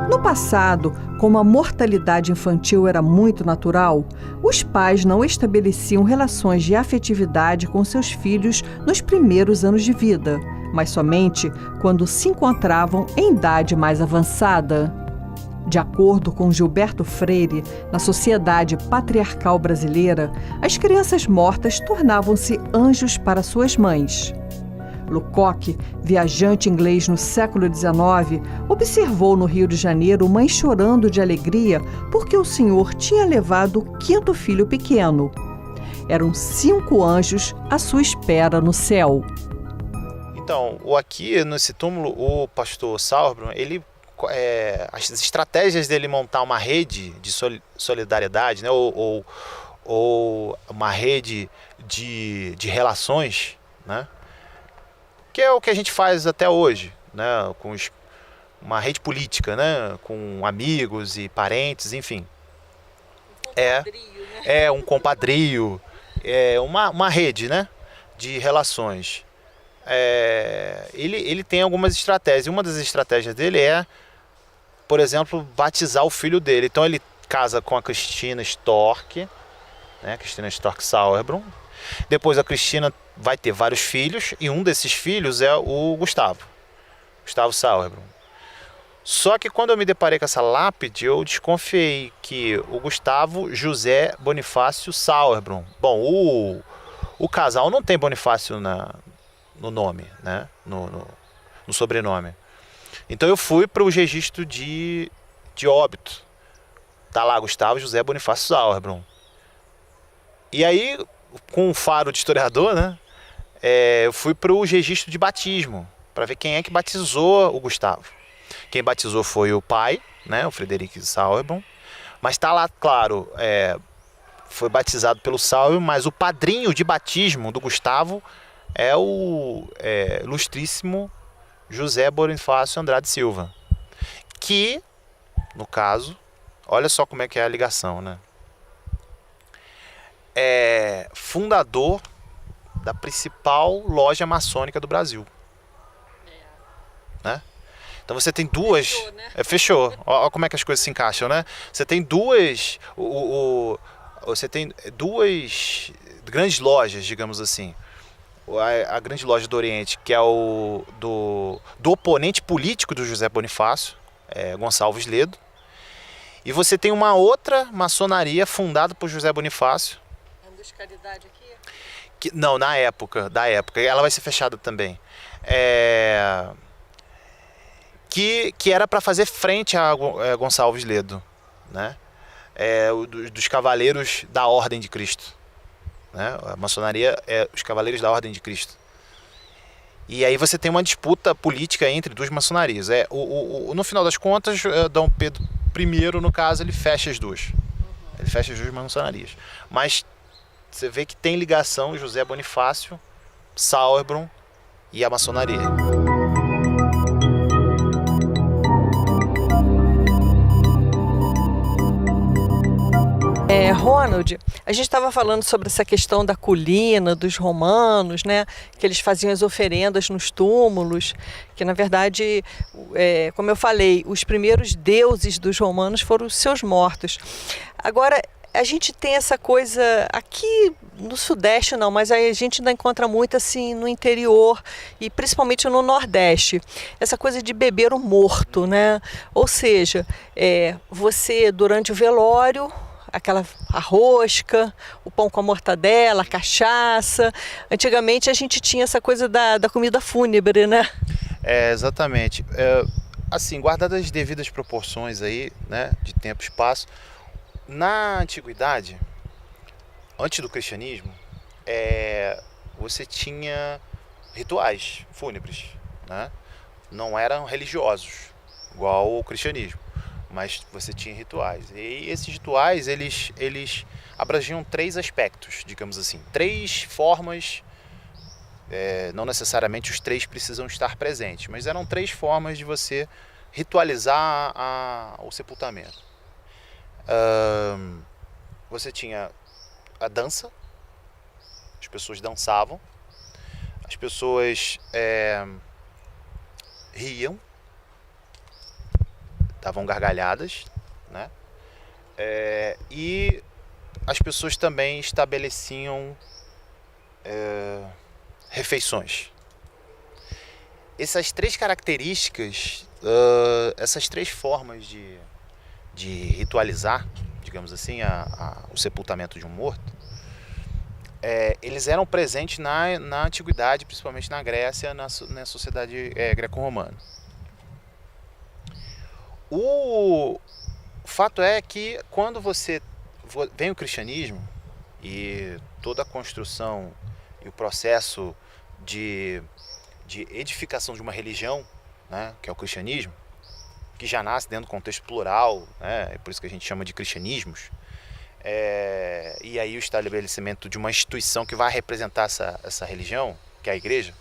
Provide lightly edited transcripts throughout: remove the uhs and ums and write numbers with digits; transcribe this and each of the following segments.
No passado, como a mortalidade infantil era muito natural, os pais não estabeleciam relações de afetividade com seus filhos nos primeiros anos de vida, mas somente quando se encontravam em idade mais avançada. De acordo com Gilberto Freire, na sociedade patriarcal brasileira, as crianças mortas tornavam-se anjos para suas mães. Lucoque, viajante inglês no século XIX, observou no Rio de Janeiro mães chorando de alegria porque o senhor tinha levado o quinto filho pequeno. Eram 5 anjos à sua espera no céu. Então, aqui nesse túmulo, o pastor Sauerbrunn, as estratégias dele montar uma rede de solidariedade, né, ou uma rede de relações, né, que é o que a gente faz até hoje, né, uma rede política, né, com amigos e parentes, enfim. Um compadrio, uma rede, né, de relações. Ele tem algumas estratégias. Uma das estratégias dele é, por exemplo, batizar o filho dele. Então ele casa com a Cristina Storck, né, Cristina Storck Sauerbrunn. Depois a Cristina vai ter vários filhos e um desses filhos é o Gustavo Sauerbrunn. Só que quando eu me deparei com essa lápide, eu desconfiei que o Gustavo José Bonifácio Sauerbrunn. Bom, o casal não tem Bonifácio no nome, né? no sobrenome. Então eu fui para os registros de óbito. Tá lá Gustavo José Bonifácio Sauerbrunn. E aí, com o faro de historiador, né? Eu fui para o registro de batismo, para ver quem é que batizou o Gustavo. Quem batizou foi o pai, né? O Frederico Sauerbrunn. Mas está lá, claro, foi batizado pelo Sauerbrunn, mas o padrinho de batismo do Gustavo é o ilustríssimo José Bonifácio Andrade Silva, que, no caso, olha só como é que é a ligação, né? É fundador da principal loja maçônica do Brasil. Né? Então você tem duas... Fechou, né? Fechou. Olha como é que as coisas se encaixam, né? Você tem duas... Você tem duas grandes lojas, digamos assim. A grande loja do Oriente, que é do oponente político do José Bonifácio, Gonçalves Ledo. E você tem uma outra maçonaria fundada por José Bonifácio. De caridade aqui? Não, da época. Ela vai ser fechada também. Que era para fazer frente a Gonçalves Ledo, né? Dos Cavaleiros da Ordem de Cristo. Né? A maçonaria é os Cavaleiros da Ordem de Cristo. E aí você tem uma disputa política entre duas maçonarias. No final das contas, Dom Pedro I, no caso, ele fecha as duas. Ele fecha as duas maçonarias. Mas você vê que tem ligação José Bonifácio, Sauerbrunn e a maçonaria. Ronald, a gente estava falando sobre essa questão da colina, dos romanos, né? Que eles faziam as oferendas nos túmulos, que na verdade, como eu falei, os primeiros deuses dos romanos foram os seus mortos. Agora, a gente tem essa coisa aqui no Sudeste não, mas a gente ainda encontra muito assim no interior e principalmente no Nordeste, essa coisa de beber o morto, né? Ou seja, você durante o velório, a rosca, o pão com a mortadela, a cachaça. Antigamente a gente tinha essa coisa da comida fúnebre, né? Exatamente. Assim, guardadas as devidas proporções aí, né, de tempo e espaço, na antiguidade, antes do cristianismo, você tinha rituais fúnebres, né? Não eram religiosos, igual o cristianismo, mas você tinha rituais. E esses rituais, eles abrangiam 3 aspectos, digamos assim, 3 formas, não necessariamente os 3 precisam estar presentes, mas eram 3 formas de você ritualizar o sepultamento. Você tinha a dança, as pessoas dançavam, as pessoas riam, davam gargalhadas, né? E as pessoas também estabeleciam refeições. Essas três características, essas três formas de ritualizar, digamos assim, o sepultamento de um morto, eles eram presentes na antiguidade, principalmente na Grécia, na sociedade greco-romana. O fato é que quando vem o cristianismo e toda a construção e o processo de edificação de uma religião, né, que é o cristianismo, que já nasce dentro do contexto plural, né, é por isso que a gente chama de cristianismos, e aí o estabelecimento de uma instituição que vai representar essa religião, que é a igreja,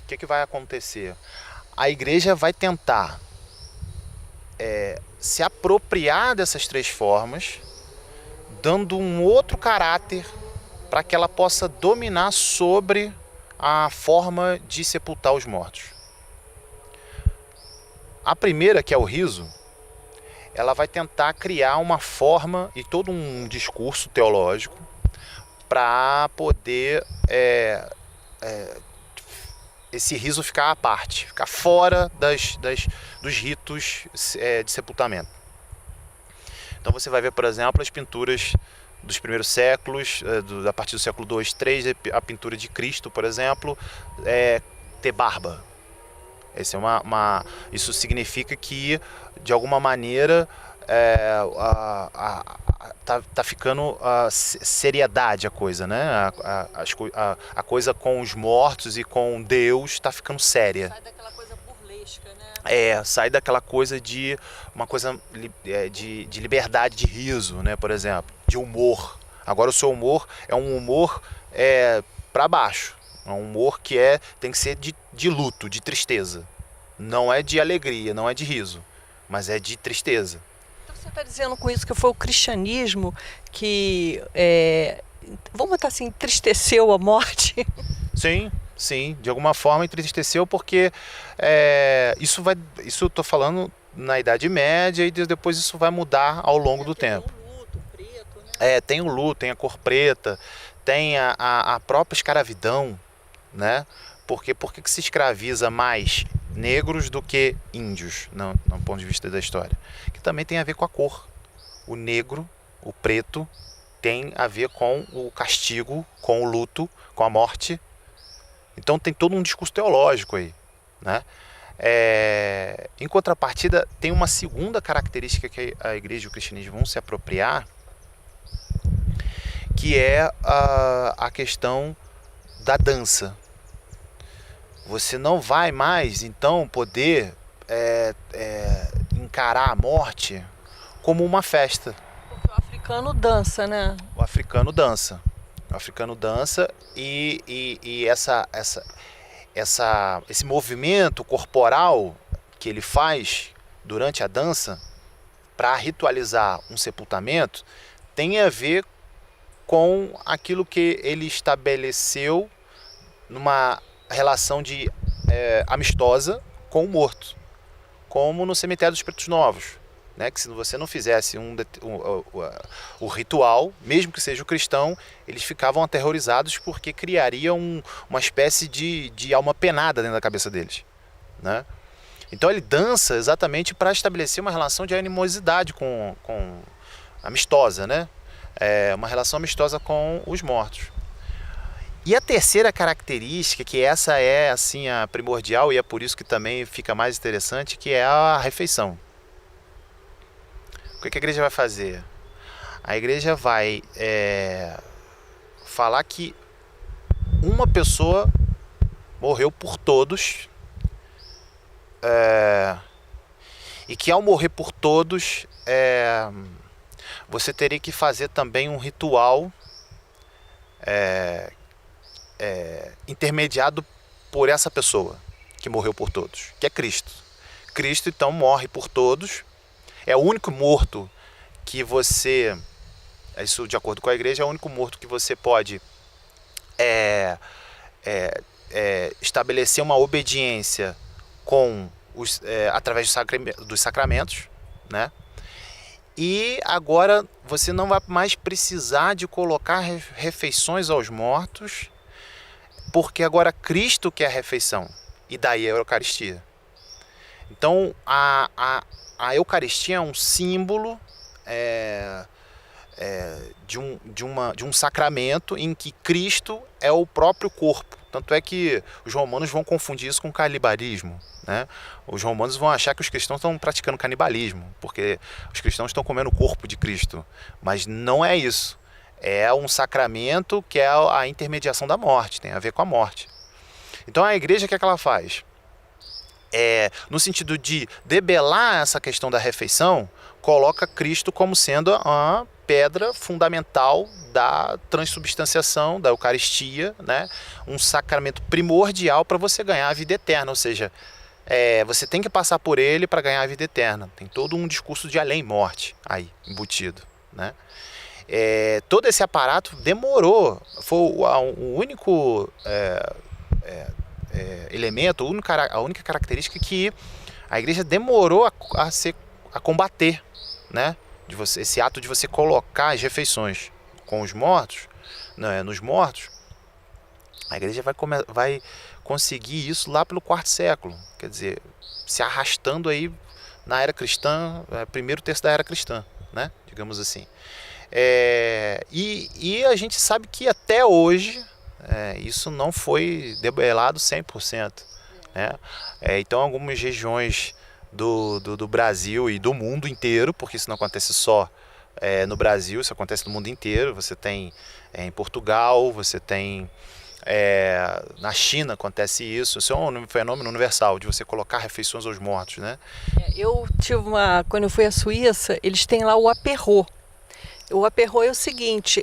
o que vai acontecer? A igreja vai tentar se apropriar dessas três formas, dando um outro caráter para que ela possa dominar sobre a forma de sepultar os mortos. A primeira, que é o riso, ela vai tentar criar uma forma e todo um discurso teológico para poder esse riso ficar à parte, ficar fora dos ritos de sepultamento. Então você vai ver, por exemplo, as pinturas dos primeiros séculos, a partir do século II, III, a pintura de Cristo, por exemplo, ter barba. Isso significa que, de alguma maneira, tá ficando seriedade a coisa, né? A coisa com os mortos e com Deus está ficando séria. Sai daquela coisa burlesca, né? Sai daquela coisa de uma coisa de liberdade de riso, né? Por exemplo, de humor. Agora o seu humor é um humor para baixo. É um humor que tem que ser de luto, de tristeza. Não é de alegria, não é de riso, mas é de tristeza. Então você está dizendo com isso que foi o cristianismo que, vamos botar assim, entristeceu a morte? Sim, de alguma forma entristeceu, porque isso eu estou falando na Idade Média, e depois isso vai mudar ao longo do tempo. Tem o luto preto, né? Tem o luto, tem a cor preta, tem a própria escravidão, né? Porque por que se escraviza mais negros do que índios, no ponto de vista da história? Que também tem a ver com a cor. O negro, o preto, tem a ver com o castigo, com o luto, com a morte. Então tem todo um discurso teológico aí, né? Em contrapartida, tem uma segunda característica que a igreja e o cristianismo vão se apropriar, que é a questão da dança. Você não vai mais, então, poder encarar a morte como uma festa. Porque o africano dança, né? O africano dança. E esse movimento corporal que ele faz durante a dança para ritualizar um sepultamento tem a ver com aquilo que ele estabeleceu numa relação amistosa com o morto, como no cemitério dos Pretos Novos, né? Que se você não fizesse o ritual, mesmo que seja o cristão, eles ficavam aterrorizados porque criaria uma espécie de alma penada dentro da cabeça deles, né? Então ele dança exatamente para estabelecer uma relação de animosidade amistosa, né? Uma relação amistosa com os mortos. E a terceira característica, que essa é assim a primordial e é por isso que também fica mais interessante, que é a refeição. O que a igreja vai fazer? A igreja vai falar que uma pessoa morreu por todos, e que ao morrer por todos, você teria que fazer também um ritual intermediado por essa pessoa que morreu por todos, que é Cristo. Cristo então morre por todos, é o único morto que você, isso de acordo com a igreja, é o único morto que você pode estabelecer uma obediência com através dos sacramentos, né? E agora você não vai mais precisar de colocar refeições aos mortos, porque agora Cristo quer a refeição, e daí a Eucaristia. Então a Eucaristia é um símbolo de um sacramento em que Cristo é o próprio corpo. Tanto é que os romanos vão confundir isso com canibalismo, né? Os romanos vão achar que os cristãos estão praticando canibalismo, porque os cristãos estão comendo o corpo de Cristo. Mas não é isso. É um sacramento que é a intermediação da morte, tem a ver com a morte. Então a igreja, o que é que ela faz? No sentido de debelar essa questão da refeição, coloca Cristo como sendo a pedra fundamental da transubstanciação, da Eucaristia, né? Um sacramento primordial para você ganhar a vida eterna, ou seja, você tem que passar por ele para ganhar a vida eterna. Tem todo um discurso de além-morte aí embutido, né? Todo esse aparato demorou, foi o único elemento, a única característica que a igreja demorou a combater, né? Esse ato de você colocar as refeições com os mortos, nos mortos. A igreja vai conseguir isso lá pelo quarto século, quer dizer, se arrastando aí na era cristã, primeiro terço da era cristã, né? Digamos assim. E a gente sabe que até hoje isso não foi debelado 100%, né? Então algumas regiões do Brasil e do mundo inteiro, porque isso não acontece só no Brasil, isso acontece no mundo inteiro. Você tem em Portugal, você tem na China acontece isso. Isso é um fenômeno universal de você colocar refeições aos mortos, né? Quando eu fui à Suíça, eles têm lá o apéro. O apéro é o seguinte,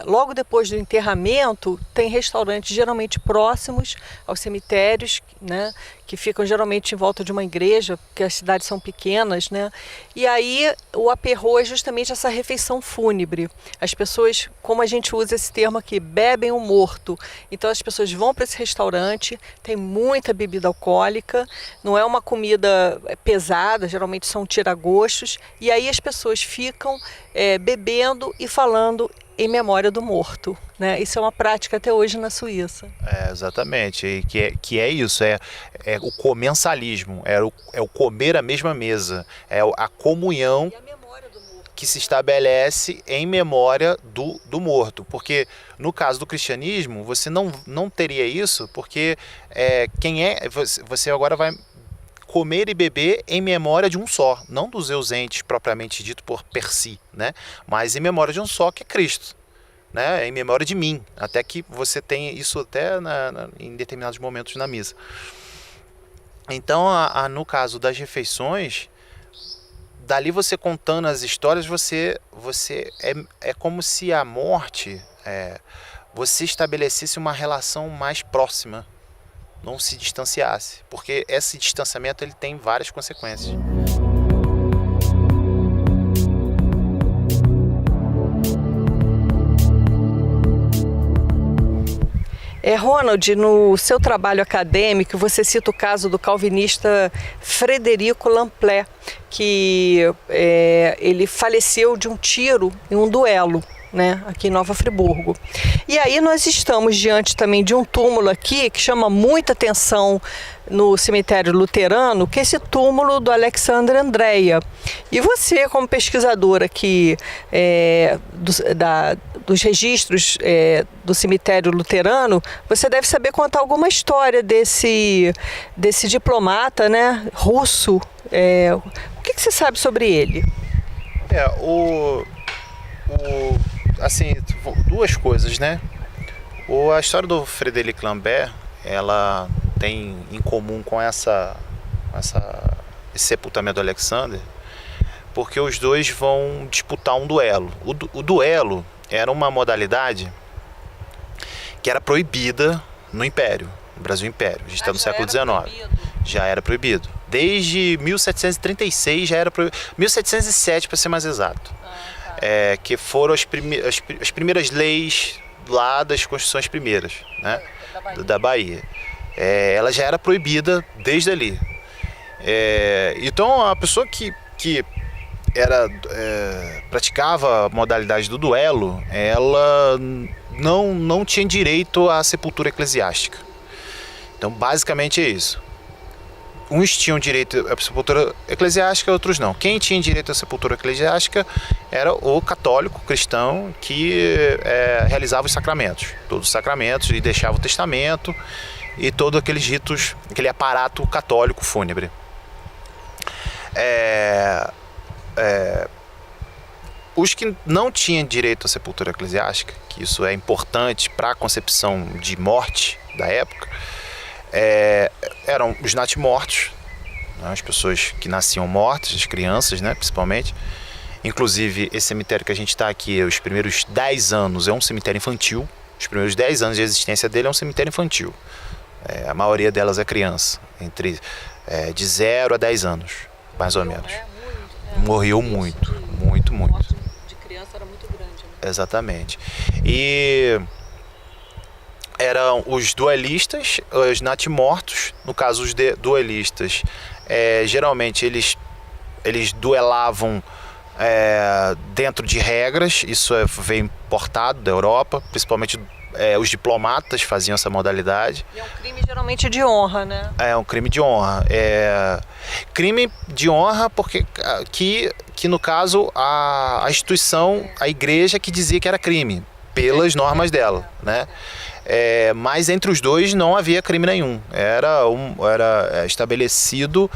logo depois do enterramento, tem restaurantes geralmente próximos aos cemitérios, né, que ficam geralmente em volta de uma igreja, porque as cidades são pequenas, né? E aí o apéro é justamente essa refeição fúnebre. As pessoas, como a gente usa esse termo aqui, bebem o morto. Então as pessoas vão para esse restaurante, tem muita bebida alcoólica, não é uma comida pesada, geralmente são tiragostos, e aí as pessoas ficam bebendo e falando em memória do morto, né? Isso é uma prática até hoje na Suíça. Exatamente, e que é isso, é o comensalismo, é o comer à mesma mesa, é a comunhão E a memória do morto. que se estabelece em memória do morto, porque no caso do cristianismo você não teria isso, porque você agora vai comer e beber em memória de um só, não dos ausentes propriamente dito per si, né? Mas em memória de um só, que é Cristo, né? Em memória de mim, até que você tem isso até em determinados momentos na missa. Então, no caso das refeições, dali você contando as histórias, é como se a morte, você estabelecesse uma relação mais próxima, não se distanciasse, porque esse distanciamento ele tem várias consequências. Ronald, no seu trabalho acadêmico, você cita o caso do calvinista Frederico Lamplé, que ele faleceu de um tiro em um duelo, né, aqui em Nova Friburgo. E aí nós estamos diante também de um túmulo aqui que chama muita atenção no cemitério luterano, que é esse túmulo do Alexandre Andréia. E você, como pesquisadora aqui dos registros do cemitério luterano, você deve saber contar alguma história desse diplomata, né, russo. O que você sabe sobre ele? Assim, duas coisas, né? A história do Frederico Lambert, ela tem em comum com esse sepultamento do Alexander, porque os dois vão disputar um duelo. O duelo era uma modalidade que era proibida no Império, no Brasil Império. A gente está no século XIX. Já era proibido. Desde 1736 já era proibido. 1707, para ser mais exato. Que foram as primeiras leis lá das Constituições primeiras, né, da Bahia. Ela já era proibida desde ali. Então a pessoa que praticava a modalidade do duelo, ela não tinha direito à sepultura eclesiástica. Então basicamente é isso. Uns tinham direito à sepultura eclesiástica, outros não. Quem tinha direito à sepultura eclesiástica era o católico cristão que realizava os sacramentos, todos os sacramentos, e deixava o testamento e todos aqueles ritos, aquele aparato católico fúnebre. Os que não tinham direito à sepultura eclesiástica, que isso é importante para a concepção de morte da época, eram os natimortos, né, as pessoas que nasciam mortas, as crianças, né, principalmente. Inclusive, esse cemitério que a gente está aqui, os primeiros 10 anos, é um cemitério infantil. Os primeiros 10 anos de existência dele é um cemitério infantil. A maioria delas é criança, de 0 a 10 anos, mais ou menos. Morreu muito. A morte de criança era muito grande, né? Exatamente. E eram os duelistas, os natimortos. No caso, os duelistas, geralmente eles duelavam dentro de regras. Isso veio importado da Europa, principalmente os diplomatas faziam essa modalidade. E é um crime geralmente de honra, né? É um crime de honra. Crime de honra porque que no caso a instituição, a igreja que dizia que era crime, pelas normas dela, né? Mas entre os dois não havia crime nenhum. Era estabelecido,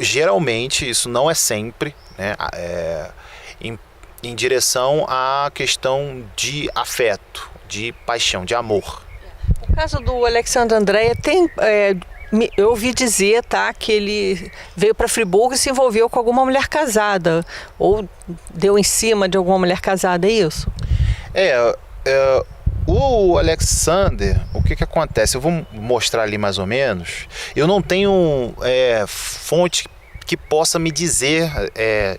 geralmente, isso não é sempre, né? Em direção à questão de afeto, de paixão, de amor. O caso do Alexandre Andréia eu ouvi dizer, tá, que ele veio para Friburgo e se envolveu com alguma mulher casada, ou deu em cima de alguma mulher casada, é isso? O Alexander, o que acontece? Eu vou mostrar ali mais ou menos. Eu não tenho fonte que possa me dizer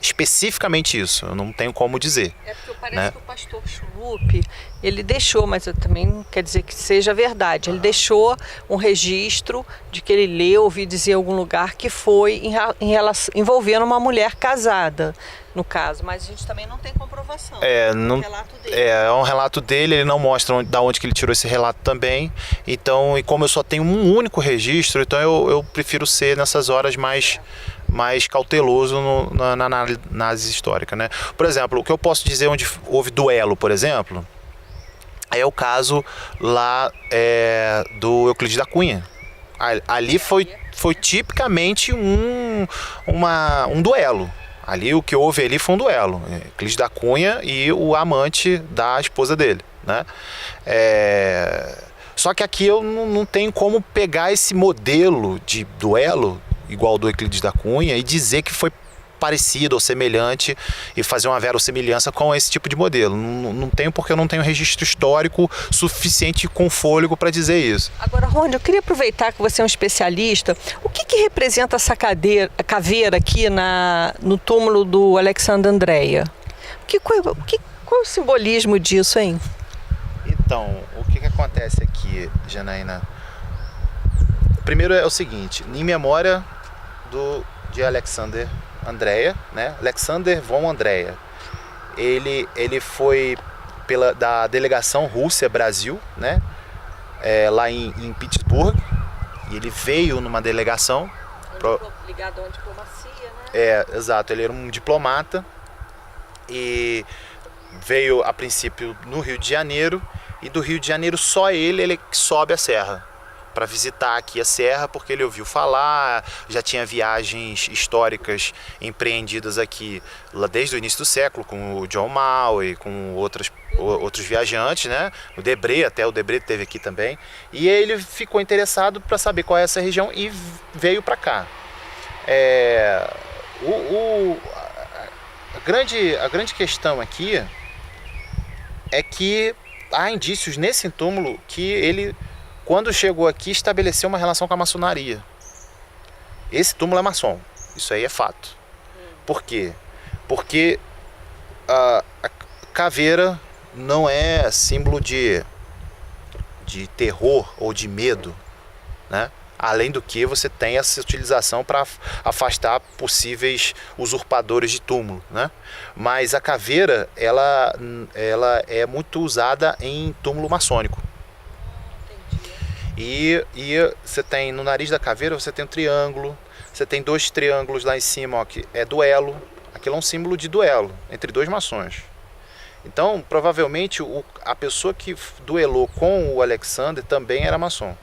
especificamente isso. Eu não tenho como dizer. Porque parece que o pastor Schlup, ele deixou, mas eu também não quer dizer que seja verdade. Ele deixou um registro de que ele leu, ouvi dizer em algum lugar que foi envolvendo uma mulher casada, no caso. Mas a gente também não tem comprovação. É um relato dele. É um relato dele, ele não mostra de onde que ele tirou esse relato também. Então, e como eu só tenho um único registro, então eu prefiro ser nessas horas mais cauteloso na análise histórica, né? Por exemplo, o que eu posso dizer onde houve duelo, por exemplo, é o caso lá do Euclides da Cunha. Ali foi tipicamente um duelo. Ali o que houve ali foi um duelo. Euclides da Cunha e o amante da esposa dele, né? Só que aqui eu não tenho como pegar esse modelo de duelo igual do Euclides da Cunha e dizer que foi parecido ou semelhante e fazer uma verossimilhança com esse tipo de modelo. Não tenho, porque eu não tenho registro histórico suficiente com fôlego para dizer isso. Agora, Rony, eu queria aproveitar que você é um especialista. O que representa essa caveira aqui no túmulo do Alexandre Andréia? Qual é o simbolismo disso, hein? Então, o que acontece aqui, Janaína? Primeiro é o seguinte, em memória de Alexander Andréia, né? Alexander von Andréia. Ele foi da delegação Rússia-Brasil, né? Lá em Pittsburgh. E ele veio numa delegação ligado à diplomacia, né? Exato. Ele era um diplomata e veio a princípio no Rio de Janeiro, e do Rio de Janeiro só ele sobe a serra para visitar aqui a serra, porque ele ouviu falar, já tinha viagens históricas empreendidas aqui lá desde o início do século, com o John Maui, com outros viajantes, né? O Debré esteve aqui também, e ele ficou interessado para saber qual é essa região e veio para cá. A grande questão aqui é que há indícios nesse túmulo que ele, quando chegou aqui, estabeleceu uma relação com a maçonaria. Esse túmulo é maçom, isso aí é fato. Por quê? Porque a caveira não é símbolo de terror ou de medo, né? Além do que você tem essa utilização para afastar possíveis usurpadores de túmulo, né? Mas a caveira, ela é muito usada em túmulo maçônico. E você tem no nariz da caveira, você tem um triângulo, você tem 2 triângulos lá em cima, ó, que é duelo. Aquilo é um símbolo de duelo entre 2 maçons. Então, provavelmente, a pessoa que duelou com o Alexander também era maçom.